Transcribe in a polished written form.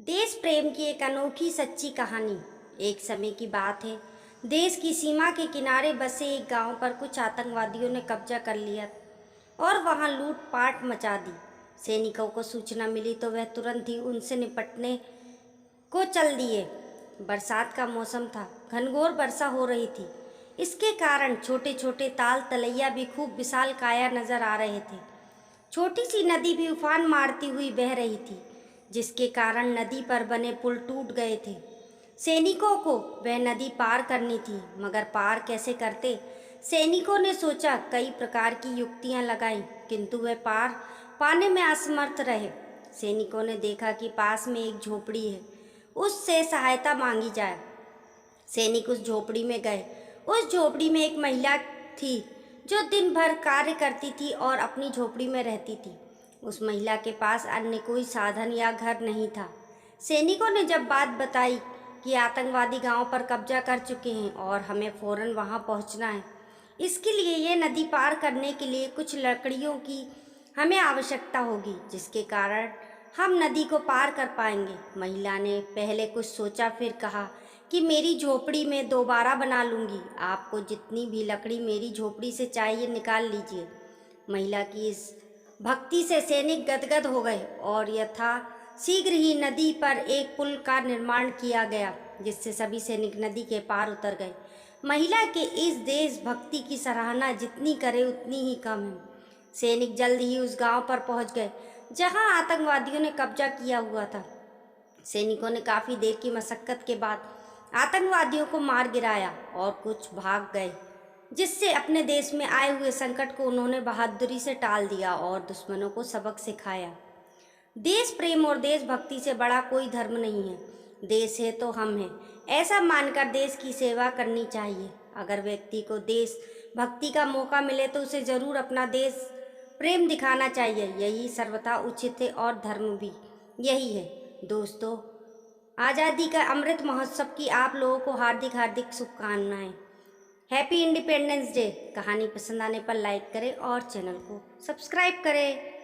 देश प्रेम की एक अनोखी सच्ची कहानी। एक समय की बात है। देश की सीमा के किनारे बसे एक गांव पर कुछ आतंकवादियों ने कब्जा कर लिया और वहां लूटपाट मचा दी। सैनिकों को सूचना मिली तो वह तुरंत ही उनसे निपटने को चल दिए। बरसात का मौसम था, घनघोर वर्षा हो रही थी। इसके कारण छोटे छोटे ताल तलैया भी खूब विशाल काया नजर आ रहे थे। छोटी सी नदी भी उफान मारती हुई बह रही थी, जिसके कारण नदी पर बने पुल टूट गए थे। सैनिकों को वह नदी पार करनी थी, मगर पार कैसे करते? सैनिकों ने सोचा, कई प्रकार की युक्तियां लगाई, किंतु वे पार पाने में असमर्थ रहे। सैनिकों ने देखा कि पास में एक झोपड़ी है, उससे सहायता मांगी जाए। सैनिक उस झोपड़ी में गए। उस झोपड़ी में एक महिला थी जो दिन भर कार्य करती थी और अपनी झोपड़ी में रहती थी। उस महिला के पास अन्य कोई साधन या घर नहीं था। सैनिकों ने जब बात बताई कि आतंकवादी गांव पर कब्जा कर चुके हैं और हमें फौरन वहां पहुंचना है, इसके लिए ये नदी पार करने के लिए कुछ लकड़ियों की हमें आवश्यकता होगी, जिसके कारण हम नदी को पार कर पाएंगे। महिला ने पहले कुछ सोचा, फिर कहा कि मेरी झोपड़ी में दोबारा बना लूँगी। आपको जितनी भी लकड़ी मेरी झोपड़ी से चाहिए निकाल लीजिए। महिला की इस भक्ति से सैनिक गदगद हो गए और यथा शीघ्र ही नदी पर एक पुल का निर्माण किया गया, जिससे सभी सैनिक नदी के पार उतर गए। महिला के इस देशभक्ति की सराहना जितनी करे उतनी ही कम है। सैनिक जल्द ही उस गांव पर पहुंच गए जहां आतंकवादियों ने कब्जा किया हुआ था। सैनिकों ने काफ़ी देर की मशक्कत के बाद आतंकवादियों को मार गिराया और कुछ भाग गए, जिससे अपने देश में आए हुए संकट को उन्होंने बहादुरी से टाल दिया और दुश्मनों को सबक सिखाया। देश प्रेम और देशभक्ति से बड़ा कोई धर्म नहीं है। देश है तो हम हैं, ऐसा मानकर देश की सेवा करनी चाहिए। अगर व्यक्ति को देश भक्ति का मौका मिले तो उसे जरूर अपना देश प्रेम दिखाना चाहिए। यही सर्वथा उचित है और धर्म भी यही है। दोस्तों, आज़ादी का अमृत महोत्सव की आप लोगों को हार्दिक हार्दिक शुभकामनाएं। Happy independence day. कहानी पसंद आने पर लाइक करें और चैनल को सब्सक्राइब करें।